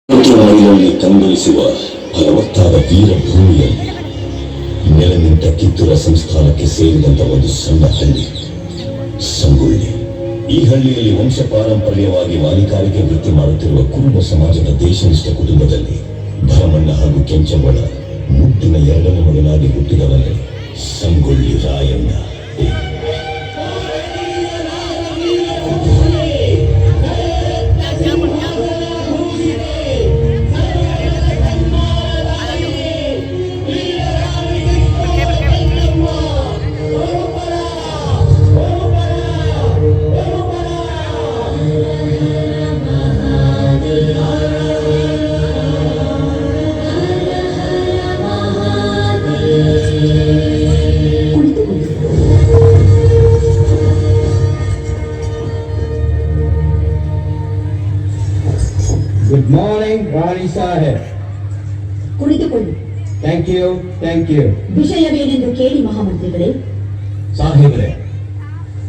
ನಾಡಿನಲ್ಲಿ ಕಂಗೊಳಿಸುವ ಫಲವತ್ತಾದ ವೀರಭೂಮಿಯಲ್ಲಿ ನೆಲೆ ನಿಂತ ಕಿತ್ತೂರ ಸಂಸ್ಥಾನಕ್ಕೆ ಸೇರಿದಂತ ಒಂದು ಸಣ್ಣ ಹಳ್ಳಿ ಸಂಗೊಳ್ಳಿ. ಈ ಹಳ್ಳಿಯಲ್ಲಿ ವಂಶ ಪಾರಂಪರ್ಯವಾಗಿ ವಾಲಿಕಾರಿಕೆ ವೃತ್ತಿ ಮಾಡುತ್ತಿರುವ ಕುರುಬ ಸಮಾಜದ ದೇಶನಿಷ್ಠ ಕುಟುಂಬದಲ್ಲಿ ಭರಮಣ್ಣ ಹಾಗೂ ಕೆಂಚವ್ವನ ಮುಟ್ಟಿನ ಎರಡನೇ ಮಗನಾಗಿ ಹುಟ್ಟಿದವನೇ Sangolli Rayanna. Good morning, Rani Sahib. ಕುಳಿತುಕೊಳ್ಳಿ. Thank you, thank you. ವಿಷಯವೇನೆಂದು ಕೇಳಿ ಮಹಾಮಂತ್ರಿಗಳೇ. ಸಾಹೇಬ್ರೆ,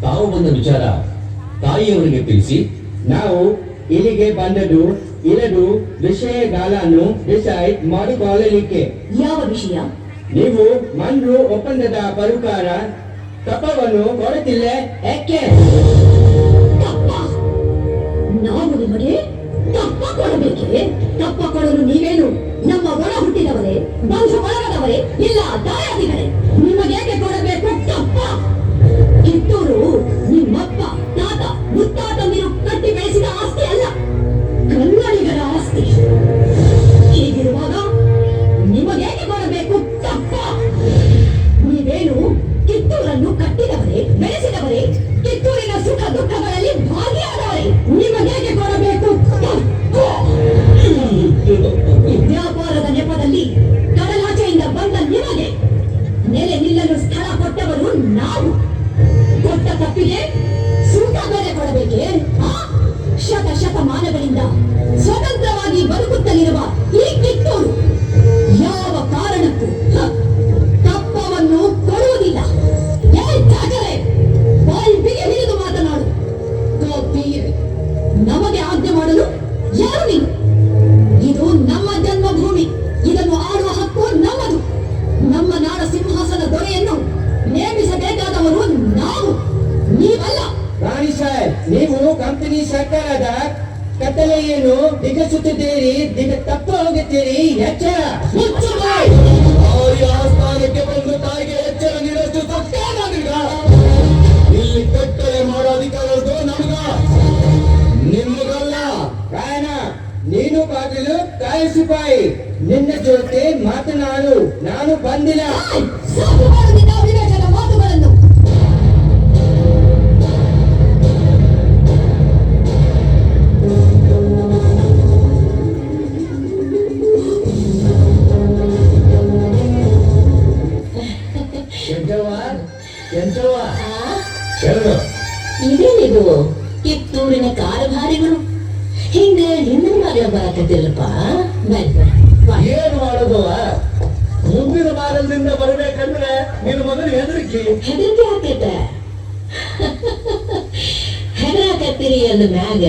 ತಾವು ಬಂದ ವಿಚಾರ ತಾಯಿಯವರಿಗೆ ತಿಳಿಸಿ. ನಾವು ಇಲ್ಲಿಗೆ ಬಂದದ್ದು ಇರದು ವಿಷಯಗಳನ್ನು ಡಿಸೈಡ್ ಮಾಡಿಕೊಳ್ಳಲಿಕ್ಕೆ. ಯಾವ ವಿಷಯ? ನೀವು ಮಂಡ್ರು ಒಪ್ಪಂದದ ಪ್ರಕಾರ ತಪ್ಪವನ್ನು ಕೊಡುತ್ತಿಲ್ಲ ಯಾಕೆ? ತಪ್ಪ? ನಾವು ನಿಮಗೆ ತಪ್ಪ ಕೊಡಬೇಕೆ? ತಪ್ಪ ಕೊಡಲು ನೀವೇನು ನಮ್ಮ ಒಳ ಹುಟ್ಟಿದವರೇ, ಬಂಧು ಬಳಗದವರೇ, ಇಲ್ಲ ದಾಯಾದಿಗಳೇ? ನಿಮಗೇಕೆ ಕೊಡಬೇಕು ತಪ್ಪ? ಕಿತ್ತೂರು ನಿಮ್ಮಪ್ಪ ತಾತ ಮುತ್ತಾತಂದಿರು ಕಟ್ಟಿ ಬೆಳೆಸಿದ ಆಸ್ತಿ ಅಲ್ಲ, ಕನ್ನಡಿಗರ ಆಸ್ತಿ. ಹೀಗಿರುವಾಗ ನಿಮಗೇಕೆ ಕೊಡಬೇಕು ತಪ್ಪ? ನೀವೇನು ಕಿತ್ತೂರನ್ನು ಕಟ್ಟಿದವರೇ, ಬೆಳೆಸಿದವರೇ, ಕಿತ್ತೂರಿನ ಸುಖ ದುಃಖಗಳಲ್ಲಿ ಭಾಗಿಯಾದವರೇ. ನಿಮಗೇಕೆ ಕೊಡಬೇಕು ತಪ್ಪ? ವ್ಯಾಪಾರದ ನೆಪದಲ್ಲಿ ಕಡಲಾಚೆಯಿಂದ ಬಂದ ನಿಮಗೆ ನೆಲೆ ನಿಲ್ಲಲು ಸ್ಥಳ ಕೊಟ್ಟವರು ನಾವು. ಕೊಟ್ಟ ತಪ್ಪಿಗೆ ಸೂಟ ಬೆಲೆ ಕೊಡಬೇಕೆ? ಶತಮಾನಗಳಿಂದ ಸ್ವತಂತ್ರವಾಗಿ ಬದುಕುತ್ತಲಿರುವ ಈ ಕಿತ್ತೂರು ಯಾವ ಕಾರಣಕ್ಕೂ ತಪ್ಪವನ್ನು ಕೊಡುವುದಿಲ್ಲ. ಬಾಯಿ ಬಿಗಿ ಹಿಡಿದು ಮಾತನಾಡು. ನಮಗೆ ಆಜ್ಞೆ ಮಾಡಲು ಯಾರು ನೀನು? ಇದು ನಮ್ಮ ಜನ್ಮಭೂಮಿ, ಇದನ್ನು ಆಳುವ ಹಕ್ಕು ನಮ್ಮದು. ನಮ್ಮ ನಾಡ ಸಿಂಹಾಸನ ದೊರೆಯನ್ನು ನೇಮಿಸಬೇಕಾದವರು ನಾವು, ನೀವಲ್ಲ. ರಾಣಿ ಸಾಹೇಬ್, ನೀವು ಕಂಪನಿ ಸರ್ಕಾರದ ಕತ್ತಲೆಯನ್ನು ದಿಗಿಸುತ್ತಿದ್ದೀರಿ, ತಪ್ಪು ಹೋಗುತ್ತೀರಿ. ಎಚ್ಚರ. ಆಸ್ಥಾನಕ್ಕೆ ಬಂದು ತಾಯಿಗೆ ಎಚ್ಚರ ನೀಡಷ್ಟು ಸತ್ಯಾನೀಗ ಇಲ್ಲಿ ಕಟ್ಟಳೆ ಮಾಡೋ ಅಧಿಕಾರದ್ದು ನಮಗ, ನಿಮಗಲ್ಲ. ಕಾರಣ ನೀನು ಬಾಗಿಲು ಕಾಯಿಸಿಪಾಯಿ. ನಿನ್ನ ಜೊತೆ ಮಾತನಾಡು ನಾನು ಬಂದಿಲ್ಲ. ಸಾಕು ಮಾಡುತ್ತಿದ್ದ ವಿವೇಚನ ಮಾತುಗಳನ್ನು. ಇದೇನಿದು ಕಿತ್ತೂರಿನ ಕಾರಭಾರಿಗಳು ಹಿಂಗ ಹಿಂದಿನ ಮಾರ್ಗ ಬರಕತ್ತಿಲ್ಲಪ್ಪ. ಏನು ಮಾಡೋದು? ಮುಂದಿನ ವಾರದಿಂದ ಬರ್ಬೇಕಂದ್ರೆ ನಿನ್ನ ಮೊದಲು ಹೆದರಿಕೆ ಆಕೈತೆ. ಹೆದರಾಕತ್ತೀರಿ ಅಂದ ಮ್ಯಾಗ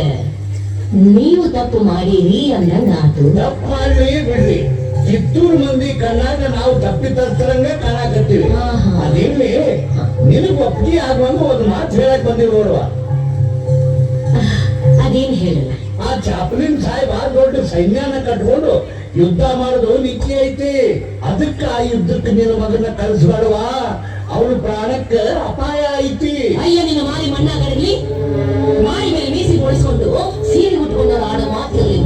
ನೀವು ತಪ್ಪು ಮಾಡಿರಿ ಅಂದಂಗ ಆತು. ತಪ್ಪು ಮಾಡಿ ಬಿಡ್ರಿ, ಕಿತ್ತೂರು ಮಂದಿ ಕಣ್ಣಾಗ ನಾವು ತಪ್ಪಿತಸ್ಥರಂಗ ಕಾಣಕತ್ತೀವಿ. ಅದಿರ್ಲಿ, ನಿನಗ್ ಒಪ್ಪಿಗೆ ಆಗುವಂಗ ಒಂದು ಮಾತು ಹೇಳಕ್ ಬಂದಿರೋರ್ವ. ಅದೇನ್ ಹೇಳಲ್ಲ. ಆ ಚಾಪ್ಲಿನ್ ಸಾಹೇಬ್ ದೊಡ್ಡ ಸೈನ್ಯನ ಕಟ್ಕೊಂಡು ಯುದ್ಧ ಮಾಡೋದು ನಿತ್ಯ ಐತಿ. ಅದಕ್ಕ ಆ ಯುದ್ಧಕ್ಕೆ ನಿನ್ನ ಮಗನ ಕಳಿಸ್ಬೇಡವಾ, ಅವಳು ಪ್ರಾಣಕ್ಕ ಅಪಾಯ ಐತಿ. ಅಯ್ಯ ನಿನ್ನ ಮಾರಿ ಮಣ್ಣಾಗಡಲಿ, ಮಾರಿ ಮೇಲೆ ಮೀಸಿ ಓಡಿಸ್ಕೊಂಡು ಸೀರೆ ಉಟ್ಕೊಂಡು ಆಡೋ ಮಾತುಗಳಲ್ಲಿ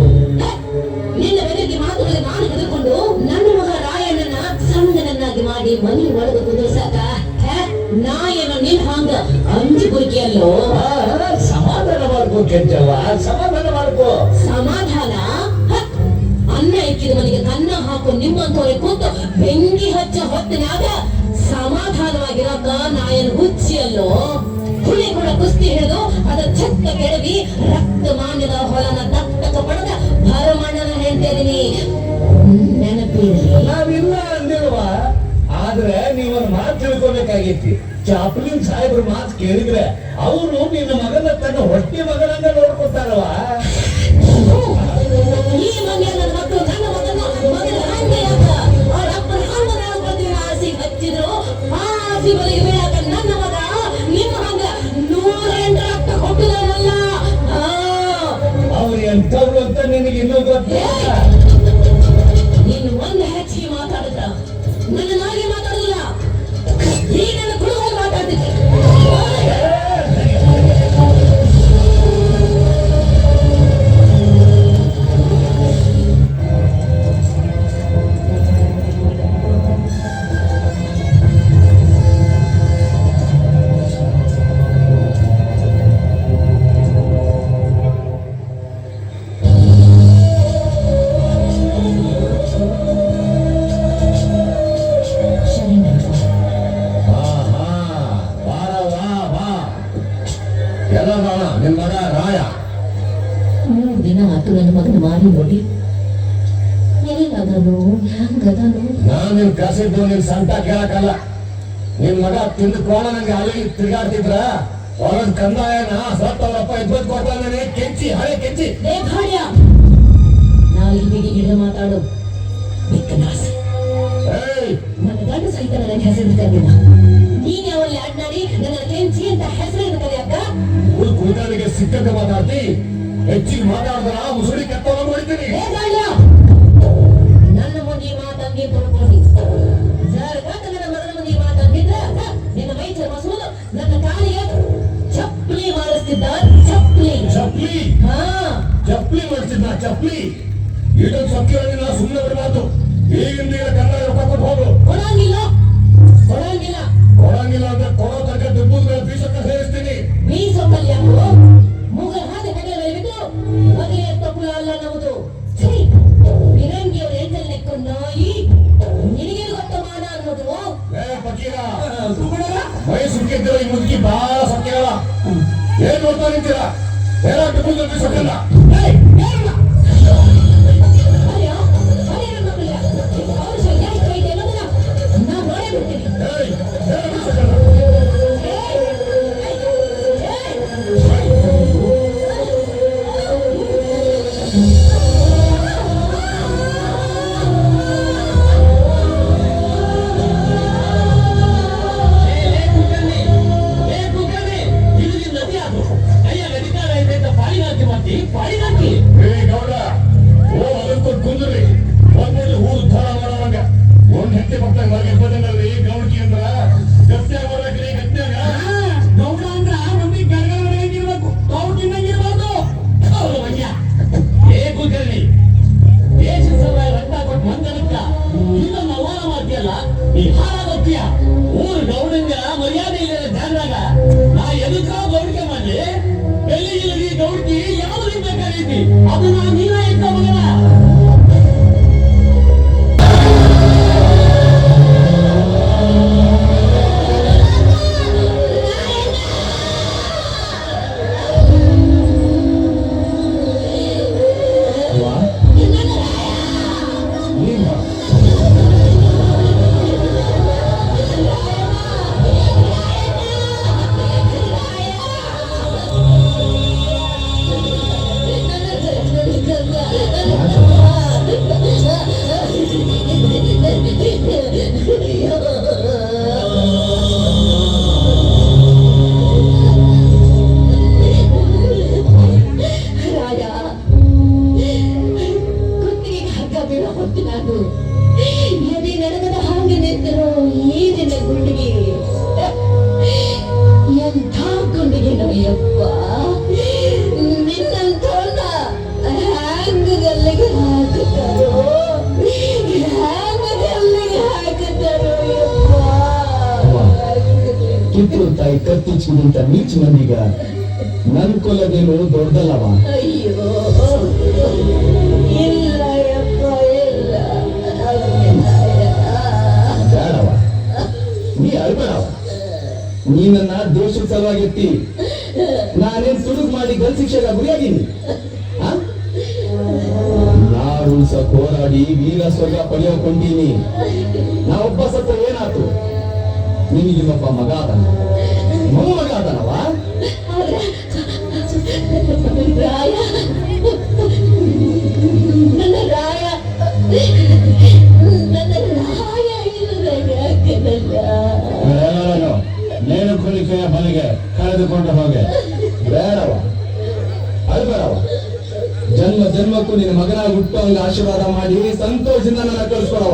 ನಿನ್ನ ಬೆದರಿಕೆ ಮಾತುಗಳಲ್ಲಿ ನಾನು ಹೆದರ್ಕೊಂಡು ನನ್ನ ಮಗ ರಾಯಣ್ಣನ ಸಣ್ಣನನ್ನಾಗಿ ಮಾಡಿ ಮನೆ ಒಳಗೆ ಕುದುರ್ಸಾಕ ನಾ ಏನೋ ನಿನ್ ಹಂಗ ಅಂಜು ಗುರಿಕೆಯಲ್ಲೋ. ಸಮಾಧಾನ ಮಾಡ್ಕೋ ಕೆಂಚವ್ವ, ಸಮಾಧಾನ ಮಾಡ್ಕೋ. ಸಮಾಧಾನ? ಅನ್ನ ಇಕ್ಕಿದ ಮನೆಗೆ ಕನ್ನ ಹಾಕು ನಿಮ್ಮಂತವ್ರೆ ಕೂತು ಬೆಂಕಿ ಹಚ್ಚ ಹೊತ್ತಿನಾಗ ಸಮಾಧಾನವಾಗಿರಾಕ ನಾಯನ್ ಹುಚ್ಚಿಯಲ್ಲೋ. ಹುಳಿ ಕೂಡ ಕುಸ್ತಿ ಹಿಡಿದು ಅದ ಛತ್ತ ಕೆಡವಿ ರಕ್ತ ಮಾನ್ಯದ ಹೊಲನ ತಕ್ಕ ಪಡೆದ ಭರಮಣ್ಣನ ಹೇಳ್ತೇನೆ. ನೆನಪಿರಲಿ. ನಾವಿಲ್ಲ ಅಂದಿರುವ, ಆದ್ರೆ ನೀವೊಂದು ಮಾತು ತಿಳ್ಕೊಬೇಕಾಗಿತ್ತು. ಚಾಪ್ಲಿನ್ ಸಾಹೇಬ್ರ ಮಾತು ಕೇಳಿದ್ರೆ ಅವರು ನಿನ್ನ ಮಗನ ತನ್ನ ಹೊಟ್ಟೆ ಮಗನಂಗ ನೋಡ್ಕೊತಾರವ. ಈ ಮನೆಯ ನಿನಗೆ ಇನ್ನೂ ಗೊತ್ತಿಲ್ಲ. ನೀನು ಒಂದು ಹೆಚ್ಚಿಗೆ ಮಾತಾಡಿದ್ರ ನನ್ನ ನಾಗೆ ಮಾತಾಡುದಿಲ್ಲ. ಈ ನನ್ನ ಕುಳುವಾಗಿ ಮಾತಾಡ್ತಿದ್ದೆ. ಎಲ್ಲ ನಿನ್ ಮಗ ರಾಯ 3 ದಿನ ಆತು ನನ್ನ ಮಗನ ಮಾರಿ ನೋಡಿ. ಎಲ್ಲದನು ಹೆಂಗದನು? ನಾನು ನಿನ್ ಕಸಿದ್ದು ನಿನ್ ಸಂತ ಕೇಳಕ್ಕಲ್ಲ. ನಿನ್ ಮಗ ತಿಂದು ಕೋಣ ನಂಗೆ ಅಲ್ಲಿ ತಿರುಗಾಡ್ತಿದ್ರ ಹೊರದ್ ಕಂದಾಯನ ಸತ್ತವರಪ್ಪ ಎದ್ಬತ್ ಕೊಡ್ತಾನೆ. ಕೆಂಚಿ ಹಳೆ ಕೆಂಚಿ ಭಾಡ್ಯ ನಾಲ್ಕು ಬಿಗಿ ಹಿಡಿದು ಮಾತಾಡು. ಬಿಕ್ಕನಾಸ ನನ್ನ ಗಂಡ ಸಹಿತ ನನ್ನ ಹೆಸರು ಕರೆದಿಲ್ಲ. ನೀನ್ ಅವಲ್ಲಿ ಅಡ್ನಾಡಿ ನನ್ನ ಕೆಂಚಿ ಅಂತ ಹೆಸರು ಕರೆಯಕ್ಕ ಕೂತನಿಗೆ ಸಿಕ್ಕಂತೆ ಮಾತಾಡ್ತಿ. ಹೆಚ್ಚಿಗೆ ಮಾತಾಡಿದ್ರ ಮುಸುಳಿ ಕತ್ತವ ಮಾಡಿದ್ದೀನಿ. ನನ್ನ ಮುಂದೆ ಮಾತಂಗಿ ತೊಳ್ಕೊಂಡು ನನ್ನ ಮಗನ ಮುಂದೆ ಮಾತಂಗಿದ್ರ ನಿನ್ನ ಮೈ ಚರ್ಮಸುವುದು ನನ್ನ ಕಾಲಿಗೆ ಚಪ್ಪಲಿ ಮಾಡಿಸ್ತಿದ್ದ. ಚಪ್ಪಲಿ ಚಪ್ಲಿ ಹಾ ಚಪ್ಲಿ ಮಾಡಿಸಿದ್ನ ಚಪ್ಲಿ. ಇದೊಂದು ಸೊಕ್ಕಿರಲಿಲ್ಲ, ಸುಮ್ಮನೆ ಬಿಡಬಾರ್ದು. ಈಗಿಂದ ಈಗ ಕನ್ನಡ ರೊಕ್ಕ ಕೊಟ್ಟು ಹೋಗು. ಕೊಡಂಗಿಲ್ಲ ಕೊಡಂಗಿಲ್ಲ ಕೊಡಂಗಿಲ್ಲ ಅಂದ್ರೆ ಕೊಡೋ ತನಕ ದುಡ್ಡು ಮೇಲೆ ಬೀಸಕ್ಕ ಸೇರಿಸ್ತೀನಿ. ಬೀಸೋಕಲ್ಲಿ ಯಾಕೋ ಮೂಗ ಹಾಗೆ ಹೆಗಲ ಮೇಲೆ ಬಿಟ್ಟು ಮಗಲಿಯ ತಪ್ಪು ಅಲ್ಲ ನಮ್ಮದು. ಫಿರಂಗಿಯವರು ಎಂಟಲ್ಲಿ ನೆಕ್ಕೊಂಡು ನಾಯಿ ನಿನಗೆ ಗೊತ್ತ ಮಾಡ ಅನ್ನೋದು. ಫಕೀರ ಮೈ ಸುಕ್ಕಿದ್ದಿರೋ ಈ ಮುದುಕಿ ಬಹಳ ಸತ್ಯಗಳ. ಏನ್ ನೋಡ್ತಾ ನಿಂತೀರಾ? ಎಲ್ಲ ದುಡ್ಡು ಬೀಸಕ್ಕಲ್ಲ. ಊರು ಗೌಡಂಗ ಮರ್ಯಾದೆ ಇಲ್ಲ ಜಾಗದಾಗ ನಾ ಎದಕ್ಕ ಗೌಡಿಕೆ ಮಾಡಿ ಎಲ್ಲಿ ಇಲ್ಲಿ ಗೌಡಿಕೆ ಯಾವ್ದು ಬೇಕಾಗೈತಿ ಅದನ್ನ ನೀನ ಎತ್ತ ಮಗನ. ಕಿತ್ತೂರು ತಾಯಿ ಕತ್ತಿಚ್ಚುದಂತ ನೀಚ ಮಂದಿಗ ನನ್ ಕೊಲ್ಲದೇನು ದೊಡ್ಡದಲ್ಲವ. ಅಯ್ಯೋ ಇಲ್ಲ ಯಪ್ಪ ಇಲ್ಲ ಬೇಡವ, ನೀ ಅಳ್ಬೇಡವ. ನೀ ನನ್ನ ದೋಷದ ಸಲುವಾಗಿರ್ತಿ. ನಾನೇನ್ ತುಡುಗ್ ಮಾಡಿ ಗಲ್ ಶಿಕ್ಷೆಗ ಗುರಿಯಾಗಿನಿ. ನಾಡು ಉಳ್ಸಕ್ ಹೋರಾಡಿ ವೀರ ಸ್ವರ್ಗ ಪಡೆಯೋಕೊಂಡೀನಿ. ನಾ ಒಬ್ಬ ಸತ್ತ ಏನಾತು? ನಿನಗಿನ್ನೊಬ್ಬ ಮಗ ಅದನ, ಮೊಮ್ಮಗ ಅದನವ. ರಾಯ ನನ್ನ ರಾಯ ನನ್ನ ರಾಯ ನೇನು ಕುಳಿಕೆಯ ಮನೆಗೆ ಕಳೆದುಕೊಂಡು ಹೋಗೆ. ಬೇಡವ, ಅಳ್ಬೇಡವ. ಜನ್ಮ ಜನ್ಮ ಜನ್ಮಕ್ಕೂ ನಿನ್ನ ಮಗನಾಗಿ ಹುಟ್ಟು ಹಂಗ ಆಶೀರ್ವಾದ ಮಾಡಿ ಸಂತೋಷದಿಂದ ನನ್ನ ಕಳಿಸ್ಕೊಡವ.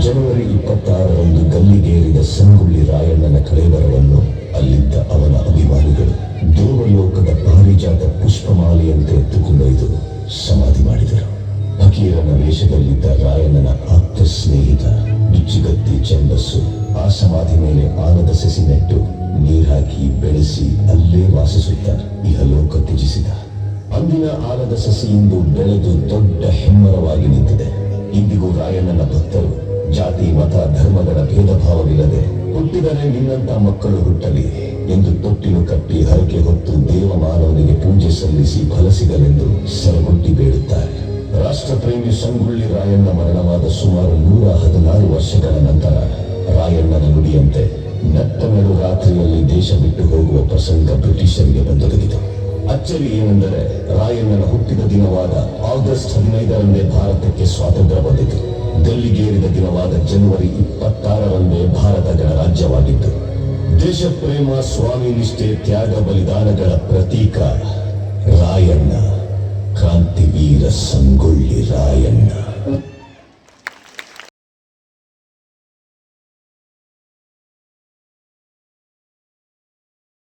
ಜನವರಿ 26ರಂದು ಗಲ್ಲಿಗೇರಿದ ಸಂಗೊಳ್ಳಿ ರಾಯಣ್ಣನ ಕಳೇಬರವನ್ನು ಅಲ್ಲಿದ್ದ ಅವನ ಅಭಿಮಾನಿಗಳು ದೇವಲೋಕದ ಪಾರಿಜಾತ ಪುಷ್ಪಮಾಲೆಯಂತೆ ಎತ್ತುಕೊಂಡೊಯ್ದು ಸಮಾಧಿ ಮಾಡಿದರು. ಫಕೀರನ ವೇಷದಲ್ಲಿದ್ದ ರಾಯಣ್ಣನ ಆಪ್ತ ಸ್ನೇಹಿತ ಬಿಚ್ಚುಗತ್ತಿ ಚೆಂಬಸ್ಸು ಆ ಸಮಾಧಿ ಮೇಲೆ ಆಲದ ಸಸಿ ನೆಟ್ಟು ನೀರಾಕಿ ಬೆಳೆಸಿ ಅಲ್ಲೇ ವಾಸಿಸುತ್ತ ಇಹಲೋಕ ತ್ಯಜಿಸಿದ. ಅಂದಿನ ಆಲದ ಸಸಿ ಇಂದು ಬೆಳೆದು ದೊಡ್ಡ ಹೆಮ್ಮರವಾಗಿ ನಿಂತಿದೆ. ಇಂದಿಗೂ ರಾಯಣ್ಣನ ಭಕ್ತರು ಜಾತಿ ಮತ ಧರ್ಮಗಳ ಭೇದ ಭಾವವಿಲ್ಲದೆ ಹುಟ್ಟಿದರೆ ನಿನ್ನಂತ ಮಕ್ಕಳು ಹುಟ್ಟಲಿ ಎಂದು ತೊಟ್ಟಿಲು ಕಟ್ಟಿ ಹರಕೆ ಹೊತ್ತು ದೇವಮಾನವನಿಗೆ ಪೂಜೆ ಸಲ್ಲಿಸಿ ಫಲ ಸಿಗಲೆಂದು ಸರಗುಟ್ಟಿ ಬೇಡುತ್ತಾರೆ. ರಾಷ್ಟ್ರಪ್ರೇಮಿ ಸಂಗೊಳ್ಳಿ ರಾಯಣ್ಣ ಮರಣವಾದ ಸುಮಾರು 116 ವರ್ಷಗಳ ನಂತರ ರಾಯಣ್ಣನ ನುಡಿಯಂತೆ ನಟ್ಟ ನಡು ರಾತ್ರಿಯಲ್ಲಿ ದೇಶ ಬಿಟ್ಟು ಹೋಗುವ ಪ್ರಸಂಗ ಬ್ರಿಟಿಷರಿಗೆ ಬಂದೊದಗಿತು. ಅಚ್ಚರಿ ಏನೆಂದರೆ ರಾಯಣ್ಣನ ಹುಟ್ಟಿದ ದಿನವಾದ ಆಗಸ್ಟ್ 15ರಂದೇ ಭಾರತಕ್ಕೆ ಸ್ವಾತಂತ್ರ್ಯ ಬಂದಿತು. ಗಲ್ಲಿಗೇರಿದ ದಿನವಾದ ಜನವರಿ 26ರಂದೇ ಭಾರತ ಗಣರಾಜ್ಯವಾಗಿತ್ತು. ದೇಶ ಪ್ರೇಮ, ಸ್ವಾಮಿ ನಿಷ್ಠೆ, ತ್ಯಾಗ ಬಲಿದಾನಗಳ ಪ್ರತೀಕ ರಾಯಣ್ಣ, ಕ್ರಾಂತಿವೀರ ಸಂಗೊಳ್ಳಿ ರಾಯಣ್ಣ.